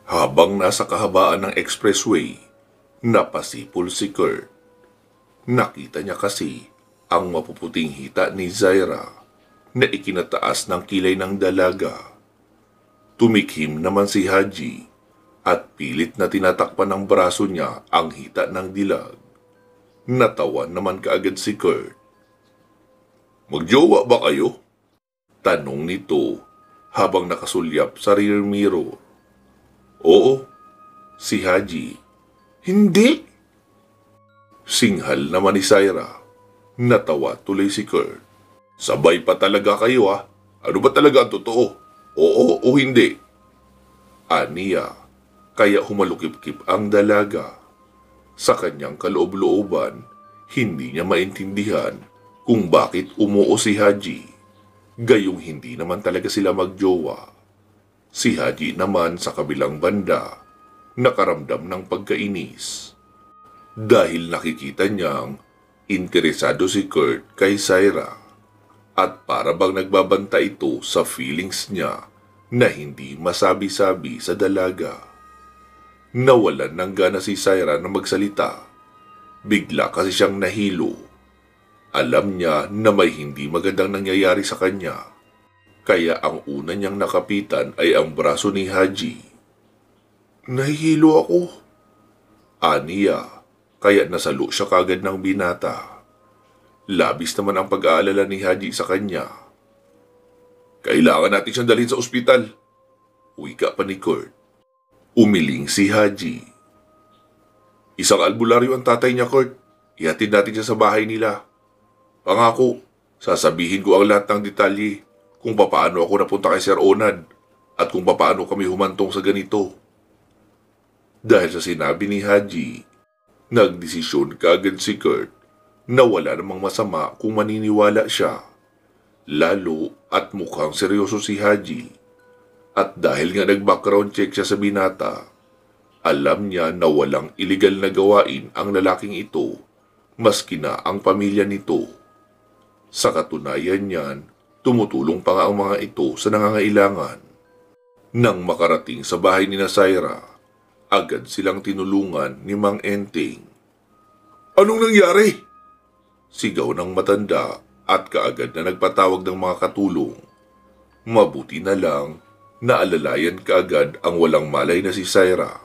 Habang nasa kahabaan ng expressway, napasipol si Kurt. Nakita niya kasi ang mapuputing hita ni Zaira na ikinataas ng kilay ng dalaga. Tumikhim naman si Haji at pilit na tinatakpan ng braso niya ang hita ng dilag. Natawa naman kaagad si Kurt. "Magjowa ba kayo?" Tanong nito habang nakasulyap sa rear mirror. "Oo," si Haji. "Hindi." Singhal naman ni Zaira. Natawa tuloy si Kurt. "Sabay pa talaga kayo ah. Ano ba talaga ang totoo? Oo o hindi?" Aniya, kaya humalukip-kip ang dalaga. Sa kanyang kaloob-looban, hindi niya maintindihan kung bakit umuo si Haji. Gayong hindi naman talaga sila magjowa. Si Haji naman sa kabilang banda, nakaramdam ng pagkainis. Dahil nakikita niyang interesado si Kurt kay Zaira at para bang nagbabanta ito sa feelings niya na hindi masabi-sabi sa dalaga. Nawalan ng gana si Zaira na magsalita. Bigla kasi siyang nahilo. Alam niya na may hindi magandang nangyayari sa kanya. Kaya ang una niyang nakapitan ay ang braso ni Haji. "Nahihilo ako." Aniya, kaya nasalo siya kagad ng binata. Labis naman ang pag-aalala ni Haji sa kanya. "Kailangan natin siyang dalhin sa ospital," wika pa ni Kurt. Umiling si Haji. "Isang albularyo ang tatay niya, Kurt. Ihatid natin siya sa bahay nila. Pangako, sasabihin ko ang lahat ng detalye kung papaano ako napunta kay Sir Onad at kung papaano kami humantong sa ganito." Dahil sa sinabi ni Haji, nagdesisyon kaagad si Kurt na wala namang masama kung maniniwala siya. Lalo at mukhang seryoso si Haji. At dahil nga nag-background check siya sa binata, alam niya na walang iligal na gawain ang lalaking ito, maski na ang pamilya nito. Sa katunayan niyan, tumutulong pa nga ang mga ito sa nangangailangan. Nang makarating sa bahay ni Zaira, agad silang tinulungan ni Mang Enteng. "Anong nangyari?" Sigaw ng matanda at kaagad na nagpatawag ng mga katulong. Mabuti na lang, naalalayan kaagad ang walang malay na si Zaira.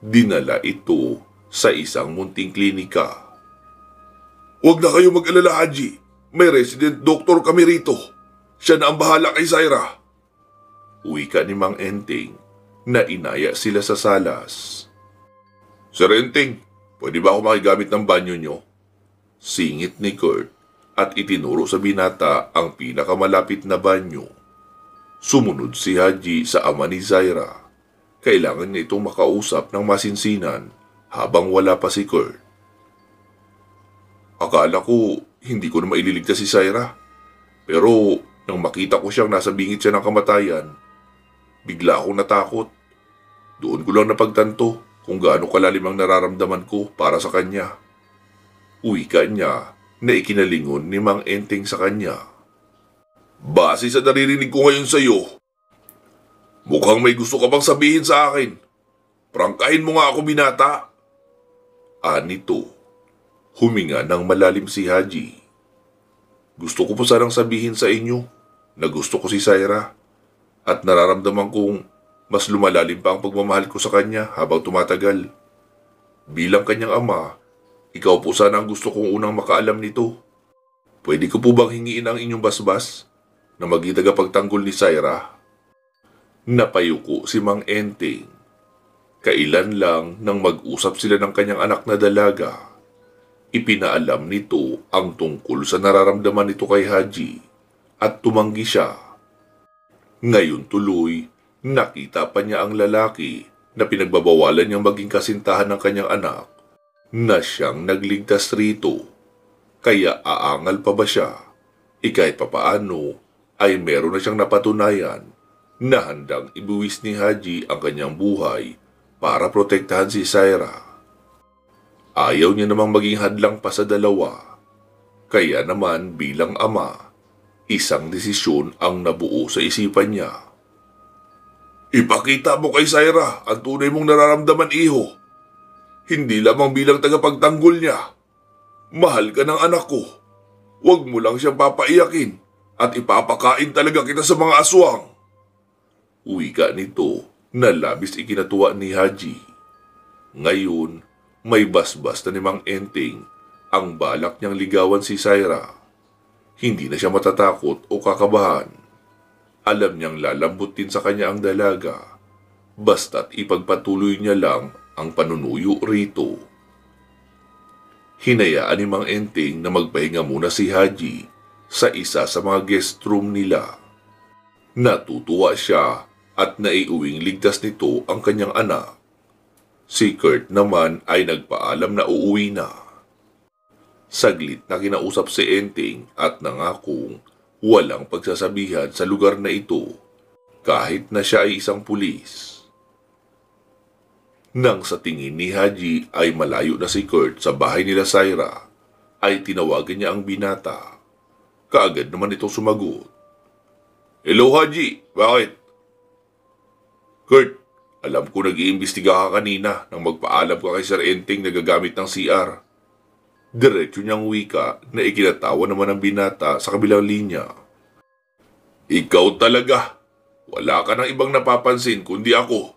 Dinala ito sa isang munting klinika. "Huwag na kayo mag-alala, Haji. May resident doctor kami rito. Siya na ang bahala kay Zaira." Wika ni Mang Enteng na inaya sila sa salas. "Sir Enteng, pwede ba ako makigamit ng banyo nyo?" Singit ni Kurt at itinuro sa binata ang pinakamalapit na banyo. Sumunod si Haji sa ama ni Zaira. Kailangan niya itong makausap ng masinsinan habang wala pa si Kurt. "Akala ko hindi ko na maililigtas si Zaira. Pero nang makita ko siyang nasa bingit siya ng kamatayan, bigla akong natakot. Doon ko lang napagtanto kung gaano kalalim ang nararamdaman ko para sa kanya." Wika niya na ikinalingon ni Mang Enteng sa kanya. "Base sa naririnig ko ngayon sa iyo, mukhang may gusto ka bang sabihin sa akin. Prangkahin mo nga ako, binata." Anito, huminga ng malalim si Haji. "Gusto ko po sanang sabihin sa inyo na gusto ko si Zaira at nararamdaman kong mas lumalalim pa ang pagmamahal ko sa kanya habang tumatagal. Bilang kanyang ama, ikaw po sana ang gusto kong unang makaalam nito. Pwede ko po bang hingiin ang inyong basbas na maging tagapagtanggol ni Zaira?" Napayuko si Mang Enteng. Kailan lang nang mag-usap sila ng kanyang anak na dalaga, ipinaalam nito ang tungkol sa nararamdaman nito kay Haji at tumanggi siya. Ngayon tuloy, nakita pa niya ang lalaki na pinagbabawalan niyang maging kasintahan ng kanyang anak na siyang nagligtas rito. Kaya aangal pa ba siya? Kahit papaano ay meron na siyang napatunayan na handang ibuwis ni Haji ang kanyang buhay para protektahan si Zaira. Ayaw niya namang maging hadlang pa sa dalawa. Kaya naman bilang ama, isang desisyon ang nabuo sa isipan niya. Ipakita mo kay Saira ang tunay mong nararamdaman, iho. Hindi lamang bilang tagapagtanggol niya. Mahal ka ng anak ko. Huwag mo lang siyang papaiyakin at ipapakain talaga kita sa mga aswang. Wika nito na labis ikinatuwa ni Haji. Ngayon, may basbas na ni Mang Enteng ang balak niyang ligawan si Saira. Hindi na siya matatakot o kakabahan. Alam niyang lalambutin sa kanya ang dalaga, basta't ipagpatuloy niya lang ang panunuyo rito. Hinayaan ni Mang Enteng na magpahinga muna si Haji sa isa sa mga guest room nila. Natutuwa siya at naiuwing ligtas nito ang kanyang anak. Si Kurt naman ay nagpaalam na uuwi na. Saglit na kinausap si Enteng at nangakong walang pagsasabihan sa lugar na ito kahit na siya ay isang pulis. Nang sa tingin ni Haji ay malayo na si Kurt sa bahay nila Saira, ay tinawagan niya ang binata. Kaagad naman itong sumagot. Hello Haji, bakit? Kurt, alam ko nag-iimbestiga ka kanina nang magpaalam ka kay Sir Enteng na gagamit ng CR. Diretso niyang wika na ikinatawa naman ng binata sa kabilang linya. Ikaw talaga. Wala ka ng ibang napapansin kundi ako.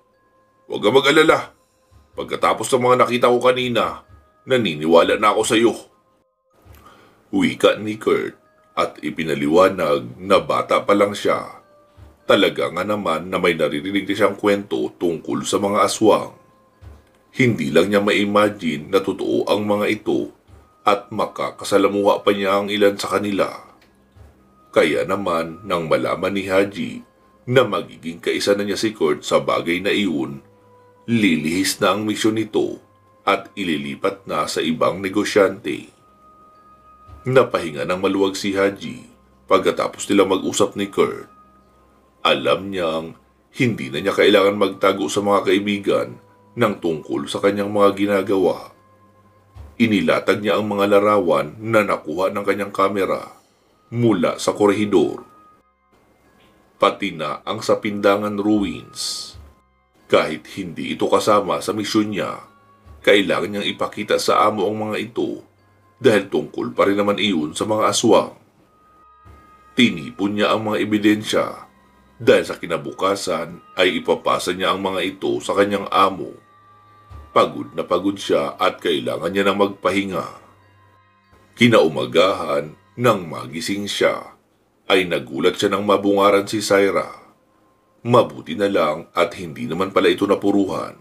Huwag ka mag-alala. Pagkatapos ng mga nakita ko kanina, naniniwala na ako sa iyo. Wika ni Kurt at ipinaliwanag na bata pa lang siya. Talaga nga naman na may naririnig na siyang kwento tungkol sa mga aswang. Hindi lang niya ma-imagine na totoo ang mga ito at makakasalamuha pa niya ang ilan sa kanila. Kaya naman nang malaman ni Haji na magiging kaisa na niya si Kurt sa bagay na iyon, lilihis na ang misyon nito at ililipat na sa ibang negosyante. Napahinga ng maluwag si Haji pagkatapos nila mag-usap ni Kurt. Alam niyang hindi na niya kailangan magtago sa mga kaibigan ng tungkol sa kanyang mga ginagawa. Inilatag niya ang mga larawan na nakuha ng kanyang kamera mula sa korehidor, pati na ang sa Pindangan Ruins. Kahit hindi ito kasama sa misyon niya, kailangan niyang ipakita sa amo ang mga ito dahil tungkol pa rin naman iyon sa mga aswang. Tinipon niya ang mga ebidensya dahil sa kinabukasan ay ipapasa niya ang mga ito sa kanyang amo. Pagod na pagod siya at kailangan niya ng magpahinga. Kinaumagahan nang magising siya ay nagulat siya nang mabungaran si Saira. Mabuti na lang at hindi naman pala ito napuruhan.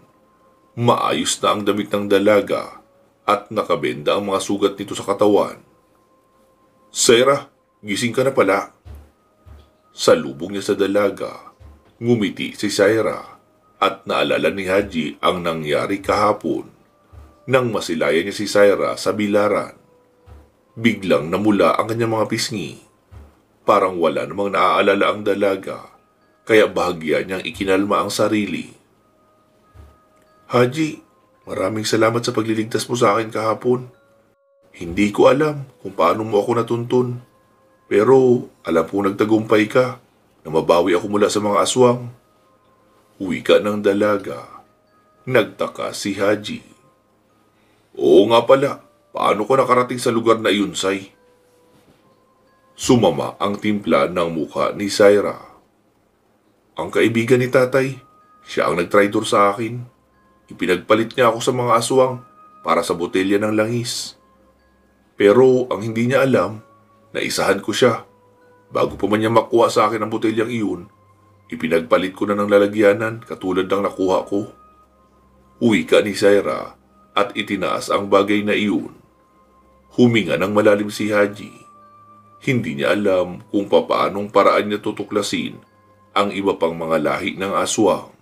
Maayos na ang damit ng dalaga at nakabenda ang mga sugat nito sa katawan. Saira, gising ka na pala. Salubong niya sa dalaga, ngumiti si Saira at naalala ni Haji ang nangyari kahapon nang masilayan niya si Saira sa bilaran. Biglang namula ang kanyang mga pisngi. Parang wala namang naaalala ang dalaga, kaya bahagya niyang ikinalma ang sarili. Haji, maraming salamat sa pagliligtas mo sa akin kahapon. Hindi ko alam kung paano mo ako natuntun, pero alam ko nagtagumpay ka na mabawi ako mula sa mga aswang. Wika ng dalaga. Nagtaka si Haji. Oo nga pala, paano ko nakarating sa lugar na iyon, Say? Sumama ang timpla ng mukha ni Saira. Ang kaibigan ni tatay, siya ang nagtraidor sa akin. Ipinagpalit niya ako sa mga aswang para sa botelya ng langis. Pero ang hindi niya alam, naisahan ko siya. Bago pa man niya makuha sa akin ang botelyang iyon, ipinagpalit ko na ng lalagyanan katulad ng nakuha ko. Uwi ka ni Saira at itinaas ang bagay na iyon. Huminga ng malalim si Haji. Hindi niya alam kung papaanong paraan niya tutuklasin ang iba pang mga lahi ng aswang.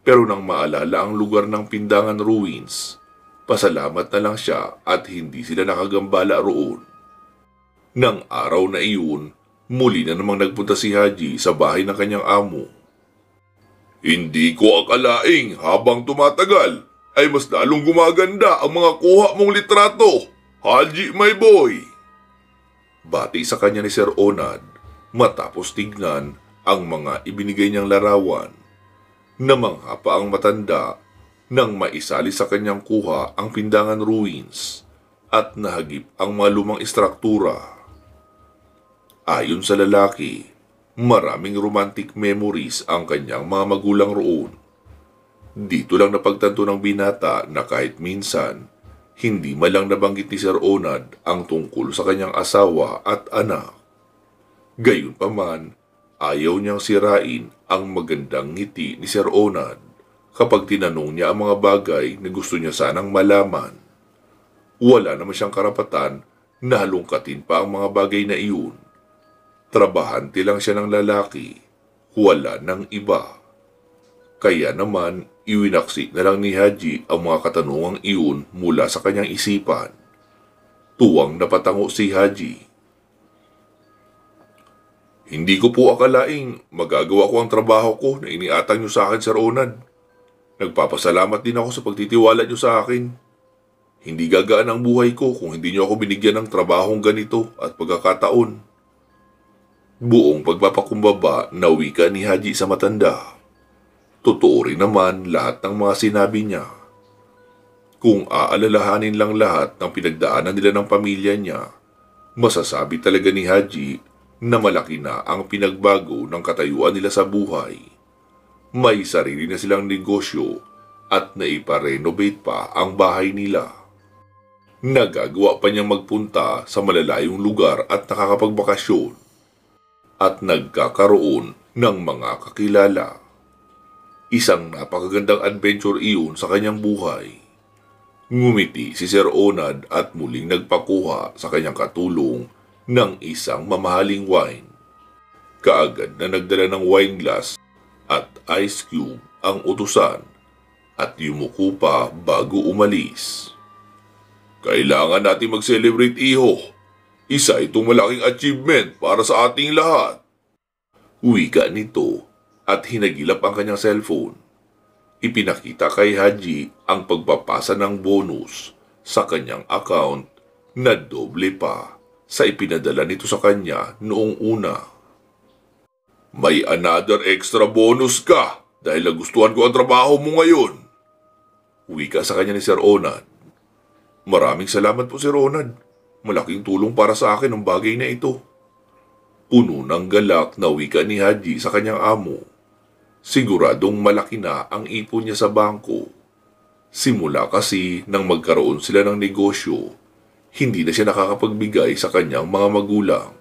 Pero nang maalala ang lugar ng Pindangan Ruins, pasalamat na lang siya at hindi sila nakagambala roon. Nang araw na iyon, muli na namang nagpunta si Haji sa bahay ng kanyang amo. Hindi ko akalaing habang tumatagal ay mas lalong gumaganda ang mga kuha mong litrato, Haji my boy. Bati sa kanya ni Sir Onad matapos tignan ang mga ibinigay niyang larawan. Namangha pa ang matanda nang maisali sa kanyang kuha ang pindangan ruins at nahagip ang mga lumang istruktura. Ayon sa lalaki, maraming romantic memories ang kanyang mga magulang roon. Dito lang napagtanto ng binata na kahit minsan, hindi malang nabanggit ni Sir Onad ang tungkol sa kanyang asawa at anak. Gayunpaman, ayaw niyang sirain ang magandang ngiti ni Sir Onad kapag tinanong niya ang mga bagay na gusto niya sanang malaman. Wala naman siyang karapatan na halungkatin pa ang mga bagay na iyon. Trabahante lang siya ng lalaki, wala ng iba. Kaya naman, iwinaksi na lang ni Haji ang mga katanungang iyon mula sa kanyang isipan. Tuwang napatango si Haji. Hindi ko po akalaing magagawa ko ang trabaho ko na iniatang niyo sa akin, Sir Onad. Nagpapasalamat din ako sa pagtitiwala niyo sa akin. Hindi gagaan ang buhay ko kung hindi niyo ako binigyan ng trabahong ganito at pagkakataon. Buong pagpapakumbaba na wika ni Haji sa matanda. Totoo rin naman lahat ng mga sinabi niya. Kung aalalahanin lang lahat ng pinagdaanan nila ng pamilya niya, masasabi talaga ni Haji na malaki na ang pinagbago ng katayuan nila sa buhay. May sarili na silang negosyo at naipa-renovate pa ang bahay nila. Nagagawa pa niyang magpunta sa malalayong lugar at nakakapagbakasyon at nagkakaroon ng mga kakilala. Isang napakagandang adventure iyon sa kanyang buhay. Ngumiti si Sir Onad at muling nagpakuha sa kanyang katulong ng isang mamahaling wine. Kaagad na nagdala ng wine glass at ice cube ang utusan at yumuko pa bago umalis. Kailangan natin mag-celebrate, iho. Isa itong malaking achievement para sa ating lahat. Wika nito at hinagilap ang kanyang cellphone. Ipinakita kay Haji ang pagpapasa ng bonus sa kanyang account na doble pa sa ipinadala nito sa kanya noong una. May another extra bonus ka dahil nagustuhan ko ang trabaho mo ngayon. Wika sa kanya ni Sir Onad. Maraming salamat po, Sir Onad. Malaking tulong para sa akin ang bagay na ito. Puno ng galak na wika ni Haji sa kanyang amo. Siguradong malaki na ang ipon niya sa bangko. Simula kasi nang magkaroon sila ng negosyo, hindi na siya nakakapagbigay sa kanyang mga magulang.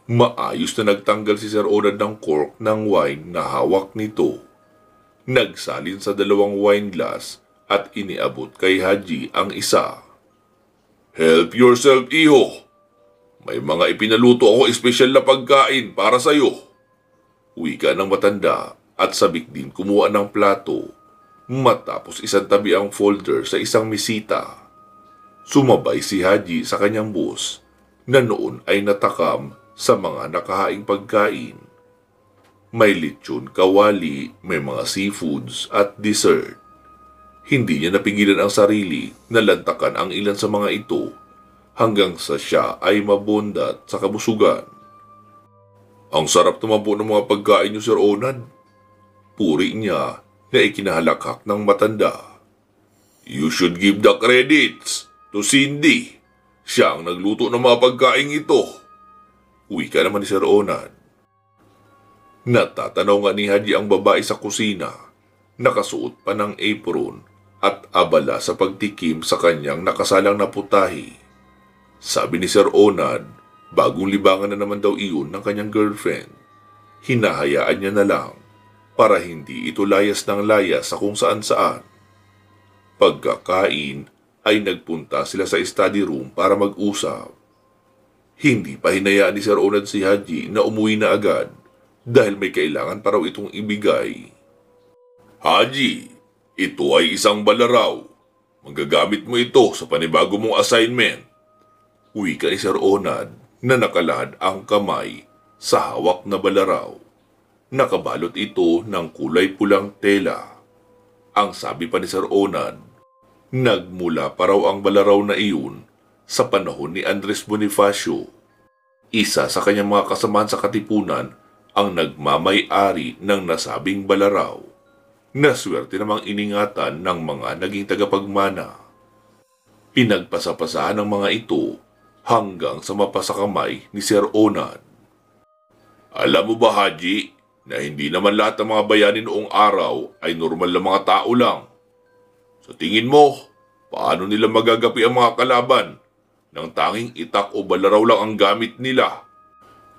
Maayos na nagtanggal si Sir Onad ng cork ng wine na hawak nito. Nagsalin sa dalawang wine glass at iniabot kay Haji ang isa. Help yourself, iho. May mga ipinaluto ako espesyal na pagkain para sa iyo. Wika ng matanda at sabik din kumuha ng plato matapos isang tabi ang folder sa isang misita. Sumabay si Haji sa kanyang boss na noon ay natakam sa mga nakahaing pagkain. May lechon kawali, may mga seafoods at dessert. Hindi niya napigilan ang sarili na lantakan ang ilan sa mga ito hanggang sa siya ay mabundat sa kabusugan. Ang sarap naman po ng mga pagkain niyo, Sir Onad. Puri niya na ikinahalakhak ng matanda. You should give the credits to Cindy. Siya ang nagluto ng mga pagkain ito. Wika naman ni Sir Onad. Natatanaw nga ni Haji ang babae sa kusina, nakasuot pa ng apron at abala sa pagtikim sa kanyang nakasalang na putahe. Sabi ni Sir Onad, bagong libangan na naman daw iyon ng kanyang girlfriend. Hinahayaan niya na lang para hindi ito layas ng layas sa kung saan-saan. Pagkakain ay nagpunta sila sa study room para mag-usap. Hindi pa hinayaan ni Sir Onad si Haji na umuwi na agad dahil may kailangan pa raw itong ibigay. Haji, ito ay isang balaraw. Magagamit mo ito sa panibago mong assignment. Wika ni Sir Onad na nakalahad ang kamay sa hawak na balaraw. Nakabalot ito ng kulay pulang tela. Ang sabi pa ni Sir Onad, nagmula pa raw ang balaraw na iyon sa panahon ni Andres Bonifacio. Isa sa kanyang mga kasamahan sa katipunan ang nagmamay-ari ng nasabing balaraw. na swerte namang iningatan ng mga naging tagapagmana. Pinagpasapasahan ng mga ito hanggang sa mapasakamay ni Sir Onan. Alam mo ba, Haji, na hindi naman lahat ng mga bayani noong araw ay normal na mga tao lang? Sa tingin mo, paano nila magagapi ang mga kalaban nang tanging itak o balaraw lang ang gamit nila?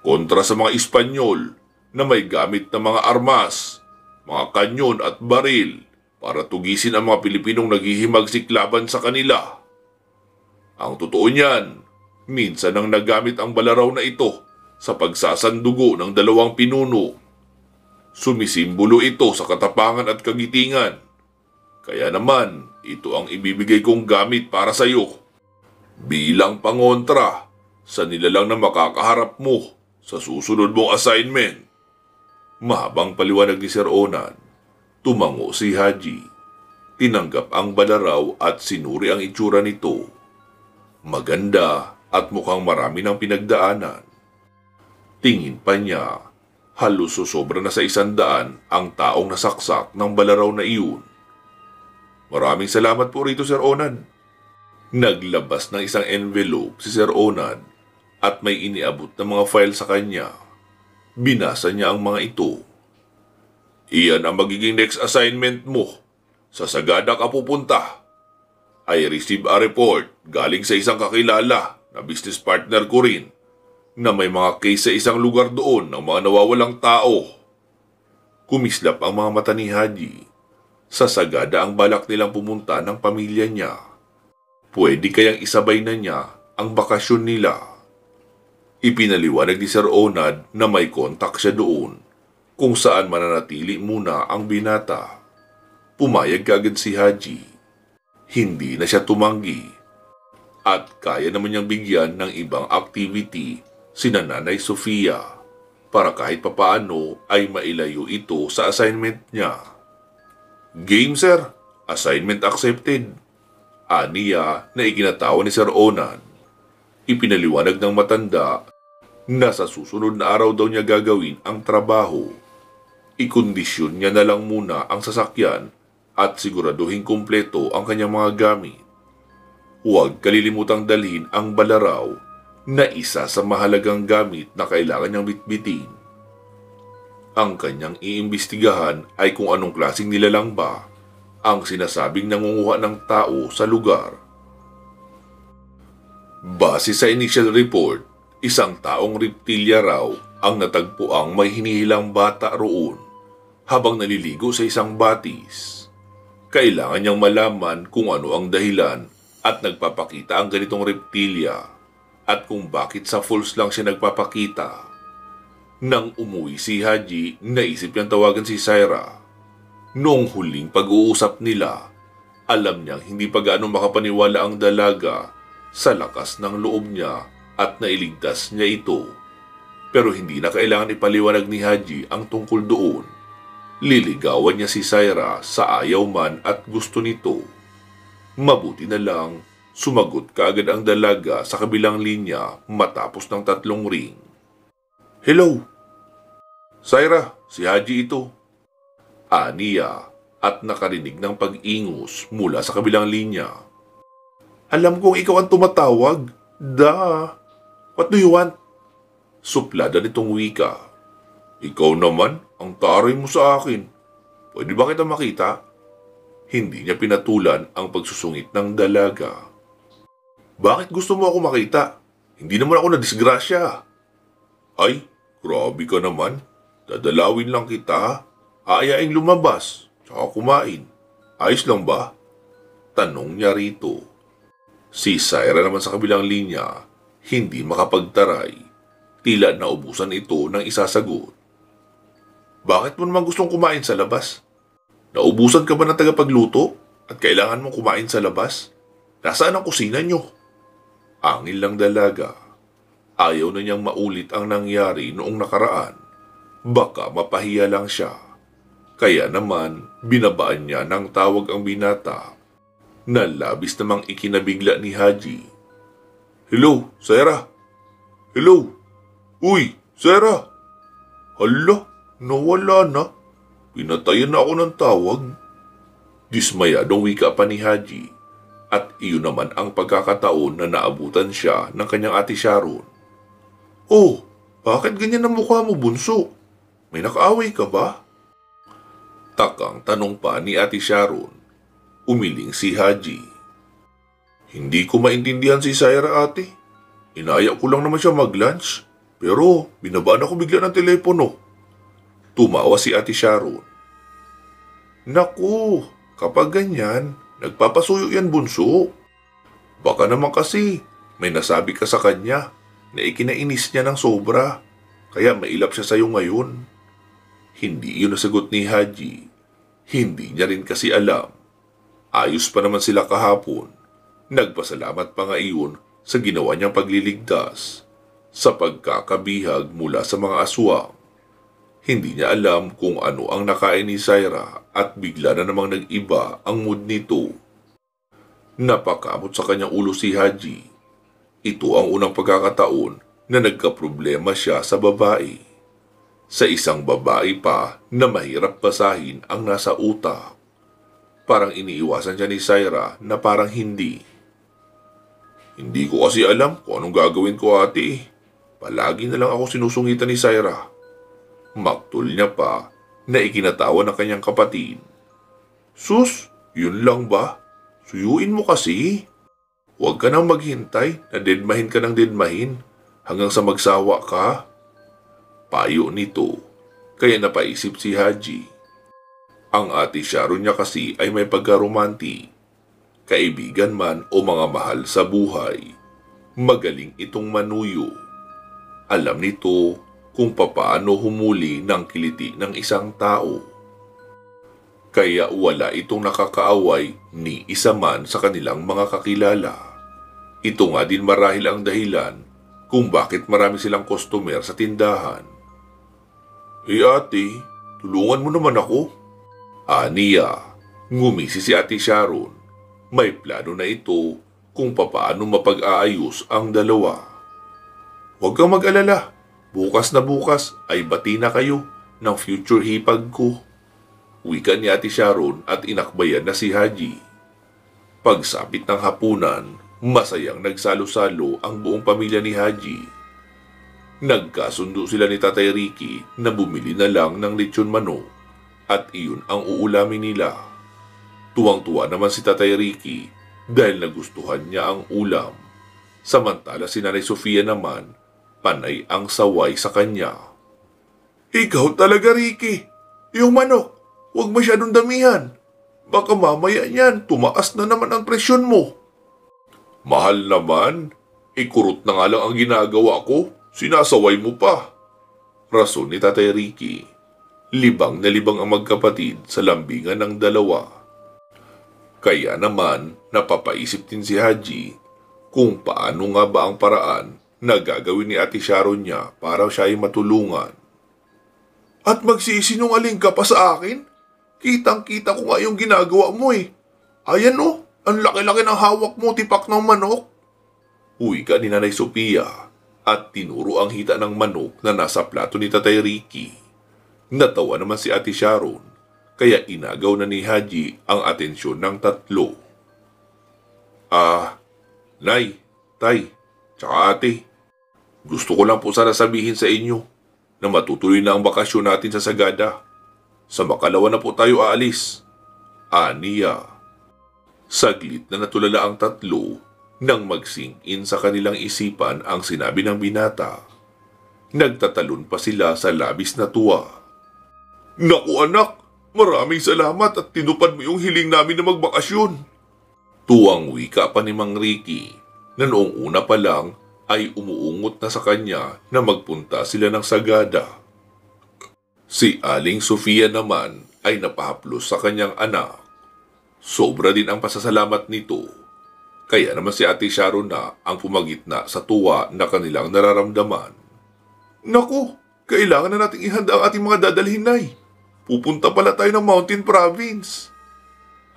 Kontra sa mga Espanyol na may gamit na mga armas, mga kanyon at baril para tugisin ang mga Pilipinong naghihimagsik laban sa kanila. Ang totoo niyan, minsan nang nagamit ang balaraw na ito sa pagsasandugo ng dalawang pinuno. Sumisimbolo ito sa katapangan at kagitingan. Kaya naman, ito ang ibibigay kong gamit para sa iyo. Bilang pangontra sa nilalang na makakaharap mo sa susunod mong assignment. Mahabang paliwanag ni Sir Onan. Tumango si Haji. Tinanggap ang balaraw at sinuri ang itsura nito. Maganda at mukhang marami ng pinagdaanan. Tingin pa niya, halos sobra na sa 100 ang taong nasaksak ng balaraw na iyon. Maraming salamat po rito, Sir Onan. Naglabas ng isang envelope si Sir Onan at may iniabot na mga file sa kanya. Binasa niya ang mga ito. Iyan ang magiging next assignment mo. Sa Sagada ka pupunta. I receive a report galing sa isang kakilala na business partner ko rin na may mga case sa isang lugar doon ng mga nawawalang tao. Kumislap ang mga mata ni Haji. Sa Sagada ang balak nilang pumunta ng pamilya niya. Pwede kayang isabay na niya ang bakasyon nila. Ipinaliwanag ni Sir Onad na may kontak siya doon kung saan mananatili muna ang binata. Pumayag kaagad si Haji. Hindi na siya tumanggi. At kaya naman niyang bigyan ng ibang activity sina Nanay Sofia para kahit papaano ay mailayo ito sa assignment niya. Game, sir. Assignment accepted. Aniya na ikinatawa ni Sir Onan. Ipinaliwanag ng matanda na sa susunod na araw daw niya gagawin ang trabaho. Ikondisyon niya na lang muna ang sasakyan at siguraduhin kumpleto ang kanyang mga gamit. Huwag kalilimutang dalhin ang balaraw na isa sa mahalagang gamit na kailangan niyang bitbitin. Ang kanyang iimbestigahan ay kung anong klaseng nilalang ba ang sinasabing nangunguha ng tao sa lugar. Base sa initial report, isang taong reptilya raw ang natagpuang may hinihilang bata roon habang naliligo sa isang batis. Kailangan niyang malaman kung ano ang dahilan at nagpapakita ang ganitong reptilya at kung bakit sa falls lang siya nagpapakita. Nang umuwi si Haji, naisip niyang tawagan si Syra. Noong huling pag-uusap nila, alam niyang hindi pa gaano makapaniwala ang dalaga sa lakas ng loob niya at nailigtas niya ito. Pero hindi na kailangan ipaliwanag ni Haji ang tungkol doon. Liligawan niya si Syra sa ayaw man at gusto nito. Mabuti na lang, sumagot kaagad ang dalaga sa kabilang linya matapos ng 3 ring. Hello! Syra, si Haji ito. Aniya at nakarinig ng pag-ingos mula sa kabilang linya. Alam kong ikaw ang tumatawag. What do you want? Suplada nitong wika. Ikaw naman, ang taray mo sa akin. Pwede ba kita makita? Hindi niya pinatulan ang pagsusungit ng dalaga. Bakit gusto mo ako makita? Hindi naman ako nadisgrasya. Ay, grabe ka naman. Dadalawin lang kita. Aayaing lumabas, tsaka kumain. Ayos lang ba? Tanong niya rito. Si Syra naman sa kabilang linya, hindi makapagtaray. Tila naubusan ito ng isasagot. Bakit mo naman gustong kumain sa labas? Naubusan ka ba ng tagapagluto at kailangan mong kumain sa labas? Nasaan ang kusina niyo? Angil lang dalaga. Ayaw na niyang maulit ang nangyari noong nakaraan. Baka mapahiya lang siya. Kaya naman, binabaan niya ng tawag ang binata na labis namang ikinabigla ni Haji. Hello, Syra? Hello? Uy, Syra? Hala, nawala na. Pinatayan na ako ng tawag. Dismayadong wika pa ni Haji. At iyon naman ang pagkakataon na naabutan siya ng kanyang ate Sharon. Oh, bakit ganyan ang mukha mo, bunso? May nakaaway ka ba? Takang tanong pa ni ate Sharon. Umiling si Haji. Hindi ko maintindihan si Saira, ate. Inaya ko lang naman siya mag-lunch. Pero binabaan ako bigla ng telepono. Tumawa si ate Sharon. Naku, kapag ganyan, nagpapasuyo yan, bunso. Baka naman kasi may nasabi ka sa kanya na ikinainis niya ng sobra. Kaya mailap siya sa'yo ngayon. Hindi yun nasagot ni Haji. Hindi niya rin kasi alam. Ayos pa naman sila kahapon. Nagpasalamat pa nga iyon sa ginawa niyang pagliligtas sa pagkakabihag mula sa mga aswang. Hindi niya alam kung ano ang nakain ni Saira at bigla na namang nag-iba ang mood nito. Napakamot sa kanyang ulo si Haji. Ito ang unang pagkakataon na nagkaproblema siya sa babae. Sa isang babae pa na mahirap basahin ang nasa utak. Parang iniiwasan siya ni Saira na parang hindi. Hindi ko kasi alam kung anong gagawin ko, ate. Palagi na lang ako sinusungitan ni Saira. Maktul niya pa na ikinatawa ng kanyang kapatid. Sus, yun lang ba? Suyuin mo kasi. Huwag ka nang maghintay na dedmahin ka ng dedmahin hanggang sa magsawa ka. Payo nito, kaya napaisip si Haji. Ang ate Sharon niya kasi ay may pagkaromanti. Kaibigan man o mga mahal sa buhay, magaling itong manuyo. Alam nito kung papaano humuli ng kiliti ng isang tao. Kaya wala itong nakakaaway ni isa man sa kanilang mga kakilala. Ito nga din marahil ang dahilan kung bakit marami silang customer sa tindahan. Ate, tulungan mo naman ako. Aniya, ngumisi si ate Sharon. May plano na ito kung papaano mapag-aayos ang dalawa. Huwag kang mag-alala. Bukas na bukas ay bati na kayo ng future hipag ko. Wika ni ate Sharon at inakbayan na si Haji. Pagsapit ng hapunan, masayang nagsalo-salo ang buong pamilya ni Haji. Nagkasundo sila ni Tatay Ricky na bumili na lang ng lechon manok at iyon ang uulamin nila. Tuwang-tuwa naman si Tatay Ricky dahil nagustuhan niya ang ulam. Samantala si Nanay Sofia naman, panay ang saway sa kanya. Ikaw talaga, Ricky. Yung manok, huwag masyadong damihan. Baka mamaya niyan, tumaas na naman ang presyon mo. Mahal naman, ikurot na nga lang ang ginagawa ko. Sinasaway mo pa. Rason ni Tatay Ricky. Libang na libang ang magkapatid sa lambingan ng dalawa. Kaya naman, napapaisip din si Haji kung paano nga ba ang paraan na gagawin ni ate Sharon niya para siya ay matulungan. At magsisinungaling ka pa sa akin? Kitang-kita ko nga yung ginagawa mo eh. Ayan oh, ang laki-laki ng hawak mo, tipak ng manok. Uwi ka ni Nanay Sophia at tinuro ang hita ng manok na nasa plato ni Tatay Ricky. Natawa naman si ate Sharon, kaya inagaw na ni Haji ang atensyon ng tatlo. Nay, Tay, tsaka ate, gusto ko lang po sana sabihin sa inyo na matutuloy na ang bakasyon natin sa Sagada. Sa Makalawa na po tayo aalis. Aniya. Saglit na natulala ang tatlo nang mag-sink in sa kanilang isipan ang sinabi ng binata. Nagtatalon pa sila sa labis na tuwa. Naku anak, maraming salamat at tinupad mo yung hiling namin na magbakasyon. Tuwang wika pa ni Mang Ricky na noong una pa lang ay umuungot na sa kanya na magpunta sila ng Sagada. Si Aling Sofia naman ay napahaplos sa kanyang anak. Sobra din ang pasasalamat nito. Kaya naman si ate Sharon na ang pumagitna sa tuwa na kanilang nararamdaman. Naku, kailangan na nating ihanda ang ating mga dadalhin, Nay. Pupunta pala tayo ng Mountain Province.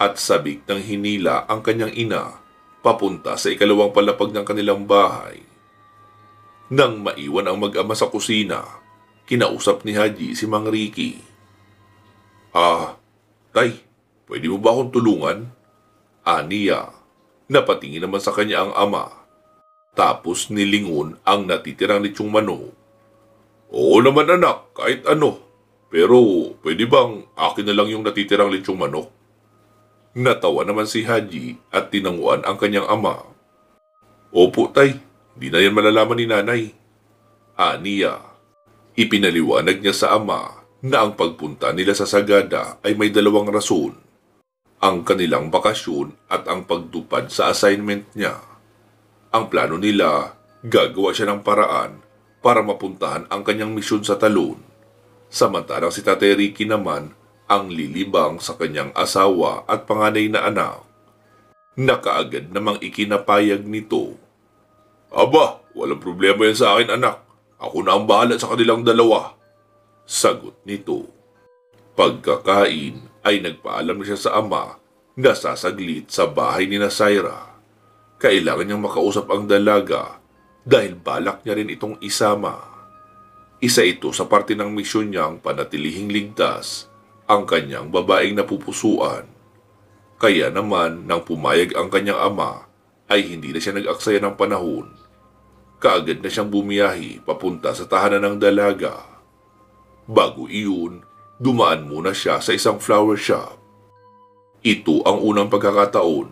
At sabik ng hinila ang kanyang ina papunta sa ikalawang palapag ng kanilang bahay. Nang maiwan ang mag-ama sa kusina, kinausap ni Haji si Mang Ricky. Tay, pwede mo ba akong tulungan? Aniya. Napatingin naman sa kanya ang ama. Tapos nilingon ang natitirang lechong manok. Oo naman anak, kahit ano. Pero pwede bang akin na lang yung natitirang lechong manok? Natawa naman si Haji at tinanguan ang kanyang ama. Opo tay, di na yan malalaman ni nanay. Aniya. Ipinaliwanag niya sa ama na ang pagpunta nila sa Sagada ay may dalawang rason. Ang kanilang bakasyon at ang pagtupad sa assignment niya. Ang plano nila, gagawa siya ng paraan para mapuntahan ang kanyang misyon sa talon. Samantalang si Tatay Ricky naman ang lilibang sa kanyang asawa at panganay na anak. Nakaagad namang ikinapayag nito. Aba, walang problema yan sa akin anak. Ako na ang bahala sa kanilang dalawa. Sagot nito. Pagkakain ay nagpaalam na siya sa ama na sasaglit sa bahay ni Syra. Kailangan niyang makausap ang dalaga dahil balak niya rin itong isama. Isa ito sa parte ng misyon niyang panatilihing ligtas ang kanyang babaeng napupusuan. Kaya naman nang pumayag ang kanyang ama ay hindi na siya nag-aksaya ng panahon. Kaagad na siyang bumiyahi papunta sa tahanan ng dalaga. Bago iyon, dumaan muna siya sa isang flower shop. Ito ang unang pagkakataon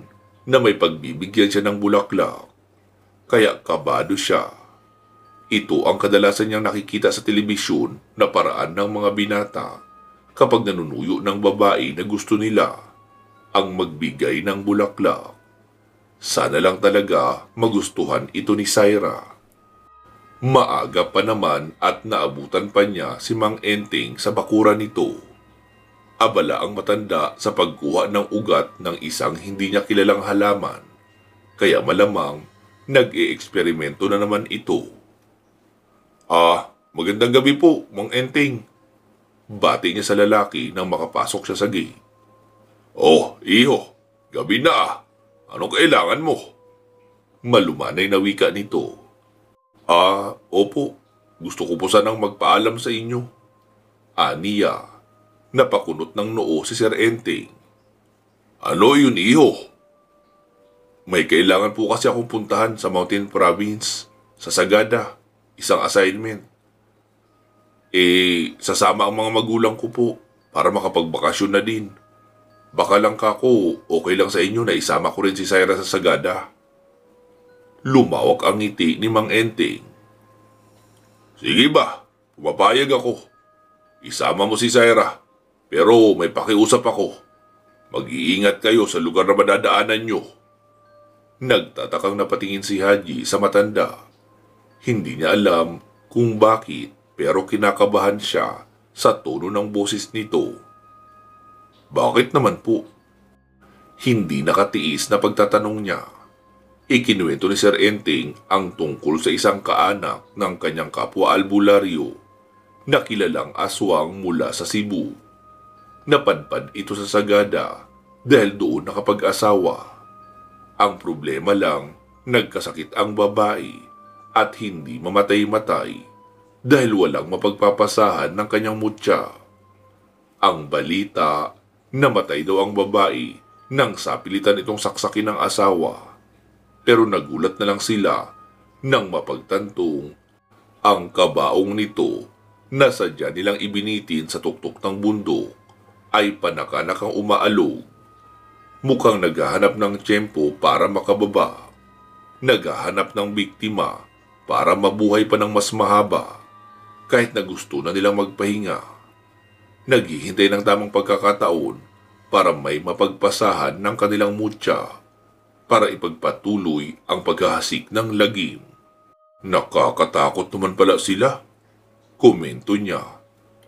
na may pagbibigyan siya ng bulaklak. Kaya kabado siya. Ito ang kadalasan niyang nakikita sa telebisyon na paraan ng mga binata kapag nanunuyo ng babae na gusto nila ang magbigay ng bulaklak. Sana lang talaga magustuhan ito ni Syra. Maaga pa naman at naabutan pa niya si Mang Enteng sa bakuran nito. Abala ang matanda sa pagkuha ng ugat ng isang hindi niya kilalang halaman, kaya malamang nag-e-eksperimento na naman ito. Magandang gabi po, Mang Enteng. Bati niya sa lalaki nang makapasok siya sa gate. Oh, iho, gabi na. Anong kailangan mo? Malumanay na wika nito. Opo. Gusto ko po sanang magpaalam sa inyo. Aniya. Napakunot ng noo si Sir Enteng. Ano yun, iho? May kailangan po kasi akong puntahan sa Mountain Province, sa Sagada, isang assignment. Sasama ang mga magulang ko po para makapagbakasyon na din. Baka lang kako, okay lang sa inyo na isama ko rin si Syra sa Sagada. Lumawak ang ngiti ni Mang Enteng. Sige ba, pumapayag ako. Isama mo si Syra, pero may pakiusap ako. Mag-iingat kayo sa lugar na madadaanan nyo. Nagtatakang napatingin si Haji sa matanda. Hindi niya alam kung bakit pero kinakabahan siya sa tono ng boses nito. Bakit naman po? Hindi nakatiis na pagtatanong niya. Ikinuwento ni Sir Enteng ang tungkol sa isang kaanak ng kanyang kapwa albularyo na kilalang aswang mula sa Cebu. Napadpad ito sa Sagada dahil doon nakapag-asawa. Ang problema lang, nagkasakit ang babae at hindi mamatay-matay dahil walang mapagpapasahan ng kanyang mutya. Ang balita, namatay daw ang babae nang sapilitan itong saksakin ng asawa. Pero nagulat na lang sila nang mapagtantong ang kabaong nito na sadya nilang ibinitin sa tuktok ng bundok ay panakanakang umaalog. Mukhang naghahanap ng tiyempo para makababa. Naghahanap ng biktima para mabuhay pa ng mas mahaba kahit na gusto na nilang magpahinga. Naghihintay ng tamang pagkakataon para may mapagpasahan ng kanilang mutya para ipagpatuloy ang paghahasik ng lagim. Nakakatakot naman pala sila. Komento niya.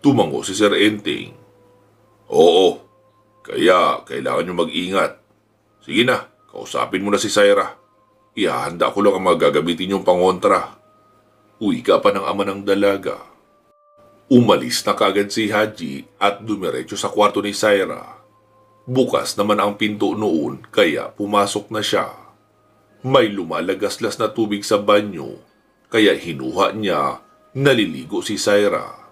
Tumango si Sir Enteng. Oo, kaya kailangan nyo mag-ingat. Sige na, kausapin mo na si Syra. Ihahanda ko lang ang magagamitin yung pangontra. Uwi ka pa ng ama ng dalaga. Umalis na kagad si Haji at dumiretso sa kwarto ni Syra. Bukas naman ang pinto noon kaya pumasok na siya. May lumalagaslas na tubig sa banyo kaya hinuha niya, naliligo si Syra.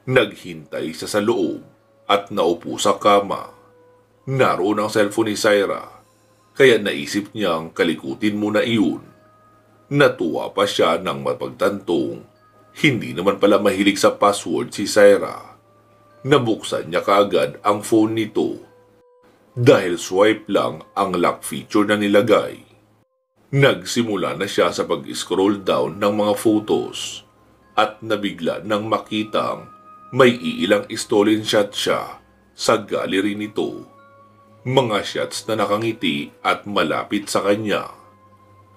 Naghintay siya sa loob at naupo sa kama. Naroon ang cellphone ni Syra, kaya naisip niyang kalikutin muna iyon. Natuwa pa siya nang mapagtantong hindi naman pala mahilig sa password si Syra. Nabuksan niya kaagad ang phone nito dahil swipe lang ang lock feature na nilagay. Nagsimula na siya sa pag-scroll down ng mga photos at nabigla nang makitang may iilang stolen shot siya sa gallery nito. Mga shots na nakangiti at malapit sa kanya.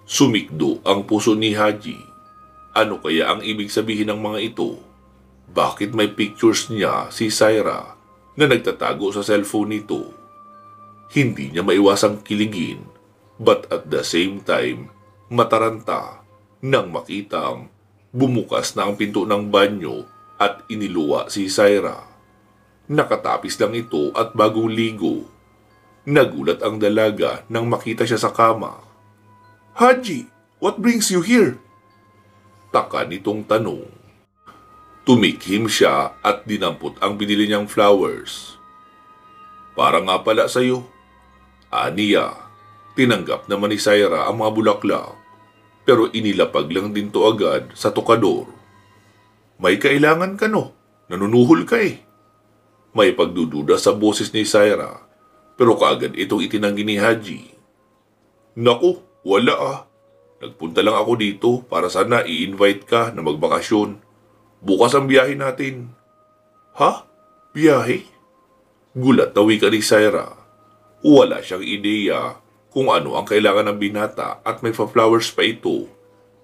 Sumikdo ang puso ni Haji. Ano kaya ang ibig sabihin ng mga ito? Bakit may pictures niya si Syra na nagtatago sa cellphone nito? Hindi niya maiwasang kiligin, but at the same time, mataranta nang makitang bumukas na ang pinto ng banyo at iniluwa si Syra. Nakatapis lang ito at bagong ligo. Nagulat ang dalaga nang makita siya sa kama. "Haji, what brings you here?" Taka nitong tanong. Tumikhim siya at dinampot ang binili niyang flowers. "Para nga pala sa'yo." Aniya, tinanggap naman ni Syra ang mga bulaklak, pero inilapag lang din to agad sa tokador. "May kailangan ka no? Nanunuhol ka eh." May pagdududa sa boses ni Syra, pero kaagad itong itinanggi ni Haji. "Naku, wala ah. Nagpunta lang ako dito para sana i-invite ka na magbakasyon. Bukas ang biyahe natin." "Ha? Biyahe?" Gulat na wika ni Syra. Wala siyang ideya kung ano ang kailangan ng binata at may flowers pa ito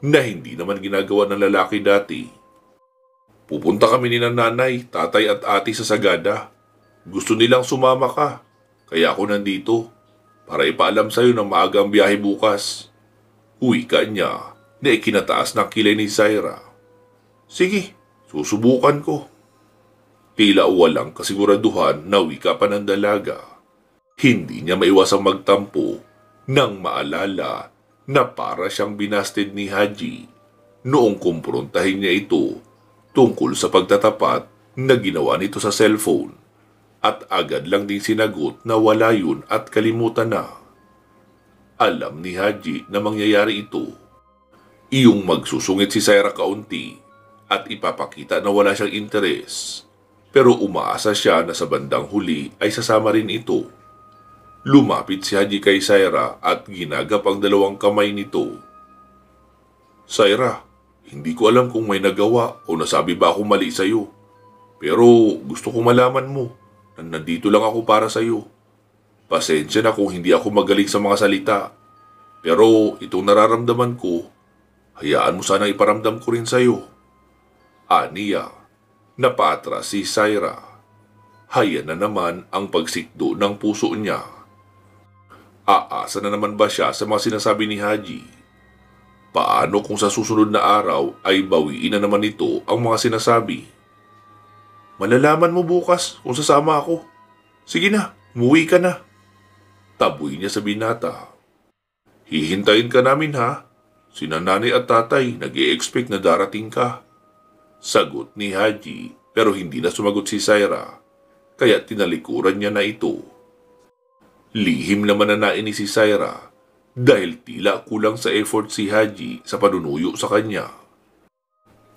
na hindi naman ginagawa ng lalaki dati. "Pupunta kami ni nanay, tatay at ate sa Sagada. Gusto nilang sumama ka, kaya ako nandito para ipaalam sa'yo na maaga ang biyahe bukas." Wika niya na ikinataas ng kilay ni Syra. "Sige, susubukan ko." Tila walang kasiguraduhan na wika pa ng dalaga. Hindi niya maiwasang magtampo nang maalala na para siyang binasted ni Haji noong kumprontahin niya ito tungkol sa pagtatapat na ginawa nito sa cellphone, at agad lang din sinagot na wala yun at kalimutan na. Alam ni Haji na mangyayari ito. Iyong magsusungit si Syra kaunti at ipapakita na wala siyang interes, pero umaasa siya na sa bandang huli ay sasama rin ito. Lumapit si Haji kay Syra at ginagap ang dalawang kamay nito. "Syra, hindi ko alam kung may nagawa o nasabi ba ako mali sa'yo. Pero gusto kong malaman mo na nandito lang ako para sa'yo. Pasensya na kung hindi ako magaling sa mga salita. Pero itong nararamdaman ko, hayaan mo sanang iparamdam ko rin sa'yo." Aniya, napaatras si Syra. Hayan na naman ang pagsikdo ng puso niya. Aasa na naman ba siya sa mga sinasabi ni Haji? Paano kung sa susunod na araw ay bawiin na naman ito ang mga sinasabi? "Malalaman mo bukas kung sasama ako. Sige na, umuwi ka na." Taboy niya sa binata. "Hihintayin ka namin ha. Sina nanay at tatay nag-i-expect na darating ka." Sagot ni Haji, pero hindi na sumagot si Syra, kaya tinalikuran niya na ito. Lihim naman na nainis si Syra dahil tila kulang sa effort si Haji sa panunuyo sa kanya.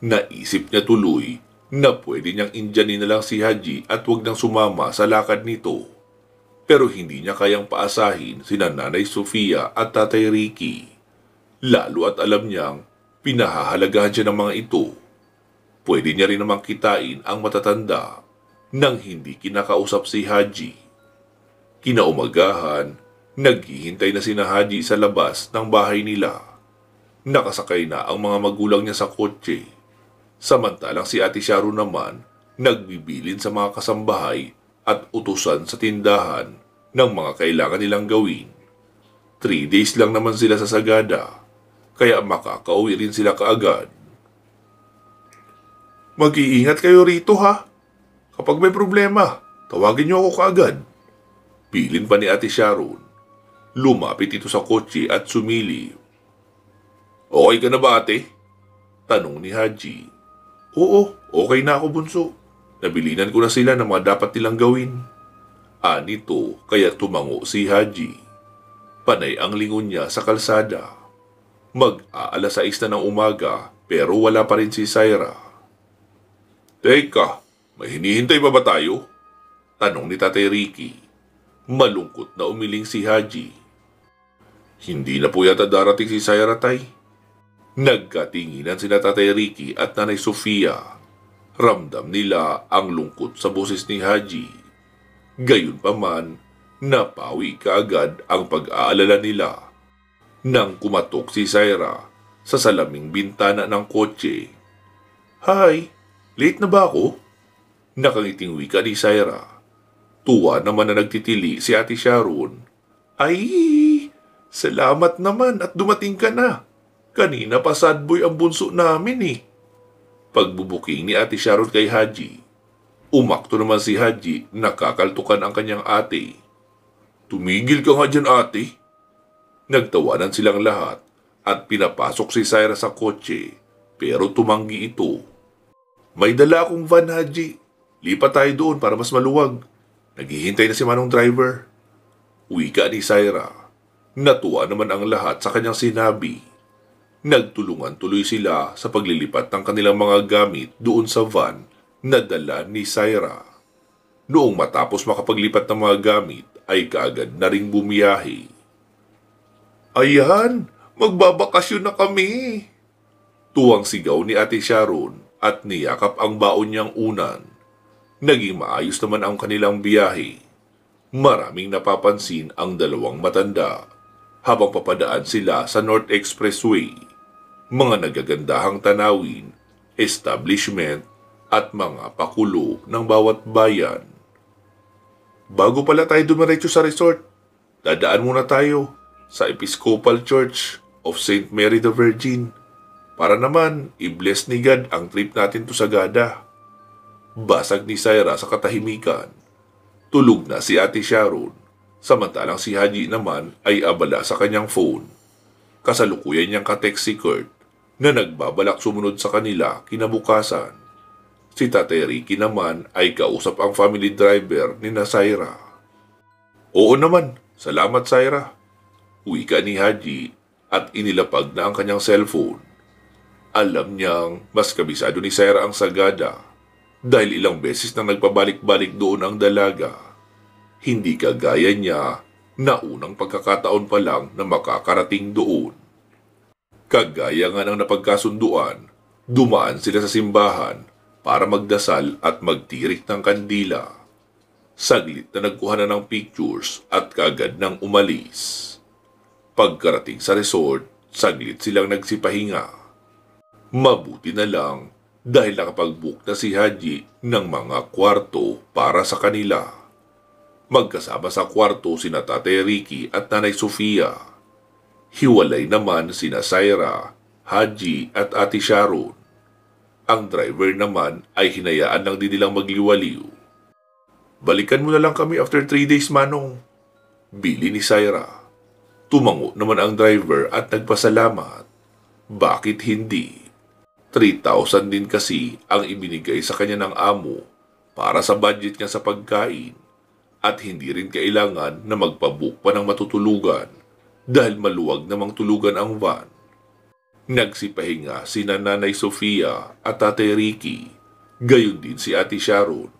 Naisip niya tuloy na pwede niyang indyanin na lang si Haji at wag nang sumama sa lakad nito. Pero hindi niya kayang paasahin sina Nanay Sofia at Tatay Ricky, lalo at alam niyang pinahahalagahan siya ng mga ito. Pwede niya rin namang kitain ang matatanda nang hindi kinakausap si Haji. Kinaumagahan, naghihintay na sina Haji sa labas ng bahay nila. Nakasakay na ang mga magulang niya sa kotse. Samantalang si Ate Sharon naman nagbibilin sa mga kasambahay at utusan sa tindahan ng mga kailangan nilang gawin. 3 days lang naman sila sa Sagada, kaya makakauwi rin sila kaagad. "Mag-iingat kayo rito ha. Kapag may problema, tawagin niyo ako kaagad." Pilin pa ni Ate Sharon. Lumapit ito sa kotse at sumili. "Okay ka na ba ate?" tanong ni Haji. "Oo, okay na ako bunso." Nabilinan ko na sila ng mga dapat nilang gawin. Anito kaya tumango si Haji. Panay ang lingon niya sa kalsada. Mag-aalas 6 na ng umaga pero wala pa rin si Syra. Teka, may hinihintay pa ba tayo? Tanong ni Tatay Ricky. Malungkot na umiling si Haji. Hindi na po yata darating si Syra, Tay. Nagkatinginan sina Tatay Ricky at Nanay Sofia. Ramdam nila ang lungkot sa boses ni Haji. Gayunpaman, napawi kaagad ang pag-aalala nila nang kumatok si Syra sa salaming bintana ng kotse. Hi, late na ba ako? Nakangiting wika ni Syra. Tuwa naman na nagtitili si Ate Sharon. Ay, salamat naman at dumating ka na. Kanina pa sad boy ang bunso namin eh. Pagbubuking ni Ate Sharon kay Haji. Umakto naman si Haji, nakakaltukan ang kanyang ate. Tumigil ka nga dyan, ate. Nagtawanan silang lahat at pinapasok si Syra sa kotse pero tumanggi ito. May dala akong van, Haji. Lipat tayo doon para mas maluwag. Naghihintay na si Manong driver. Wika ni Syra. Natuwa naman ang lahat sa kanyang sinabi. Nagtulungan tuloy sila sa paglilipat ng kanilang mga gamit doon sa van na dala ni Syra. Noong matapos makapaglipat ng mga gamit ay kaagad na ring bumiyahe. Ayan, magbabakasyon na kami. Tuwang sigaw ni Ate Sharon at niyakap ang baon niyang unan. Naging maayos naman ang kanilang biyahe. Maraming napapansin ang dalawang matanda habang papadaan sila sa North Expressway. Mga nagagandahang tanawin, establishment at mga pakulo ng bawat bayan. Bago pala tayo dumiretso sa resort, dadaan muna tayo sa Episcopal Church of St. Mary the Virgin para naman i-bless ni God ang trip natin to Sagada. Basag ni Syra sa katahimikan. Tulog na si Ate Sharon, samantalang si Haji naman ay abala sa kanyang phone. Kasalukuyan niyang ka-text si Kurt na nagbabalak sumunod sa kanila kinabukasan. Si Tatay Ricky naman ay kausap ang family driver ni na Syra. Oo naman, salamat Syra. Wika ni Haji at inilapag na ang kanyang cellphone. Alam niyang mas kabisado ni Syra ang Sagada dahil ilang beses nang nagpabalik-balik doon ang dalaga. Hindi kagaya niya na unang pagkakataon pa lang na makakarating doon. Kagaya nga ng napagkasunduan, dumaan sila sa simbahan para magdasal at magtirik ng kandila. Saglit na nagkuha na ng pictures at kaagad nang umalis. Pagkarating sa resort, saglit silang nagsipahinga. Mabuti na lang dahil nakapag-book na si Haji ng mga kwarto para sa kanila. Magkasama sa kwarto sina Tatay Ricky at Nanay Sofia. Hiwalay naman sina Syra, Haji at Ate Sharon. Ang driver naman ay hinayaan lang din nilang magliwaliw. Balikan mo na lang kami after 3 days, Manong. Bili ni Syra. Tumango naman ang driver at nagpasalamat. Bakit hindi? 3,000 din kasi ang ibinigay sa kanya ng amo para sa budget niya sa pagkain at hindi rin kailangan na magpabook pa ng matutulugan dahil maluwag namang tulugan ang van. Nagsipahinga sina Nanay Sofia at Tatay Ricky, gayon din si Ate Sharon.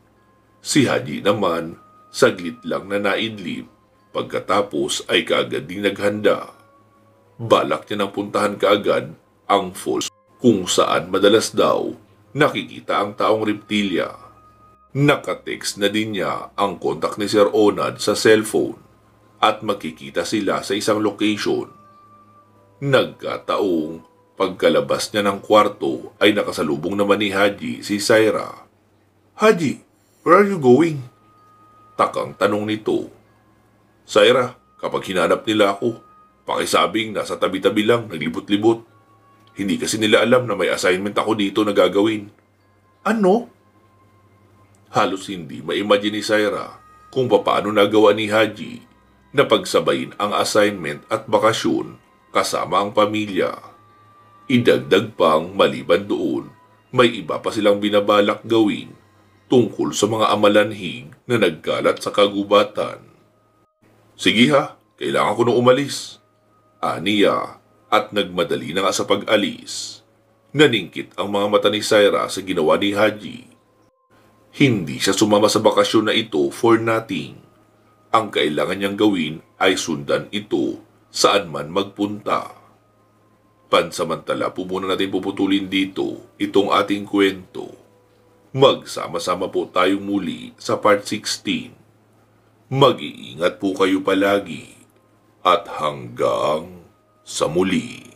Si Haji naman, saglit lang na naidlip, pagkatapos ay kaagad ding naghanda. Balak niya nang puntahan kaagad ang falls kung saan madalas daw nakikita ang taong reptilya. Nakatext na din niya ang kontak ni Sir Onad sa cellphone at makikita sila sa isang location. Nagkataong pagkalabas niya ng kwarto ay nakasalubong naman ni Haji si Syra. Haji, where are you going? Takang tanong nito. Syra, kapag hinanap nila ako, pakisabing nasa tabi-tabi lang naglibot-libot. Hindi kasi nila alam na may assignment ako dito na gagawin. Ano? Halos hindi ma-imagine ni Syra kung paano nagawa ni Haji na pagsabayin ang assignment at bakasyon kasama ang pamilya. Idagdag pang maliban doon, may iba pa silang binabalak gawin tungkol sa mga amalanhig na nagkalat sa kagubatan. Sige ha, kailangan ko na umalis. Aniya at nagmadali na nga sa pag-alis. Naningkit ang mga mata ni Syra sa ginawa ni Haji. Hindi siya sumama sa bakasyon na ito for nothing. Ang kailangan niyang gawin ay sundan ito saan man magpunta. Pansamantala po muna natin puputulin dito itong ating kwento. Magsama-sama po tayong muli sa part 16. Mag-iingat po kayo palagi at hanggang sa muli.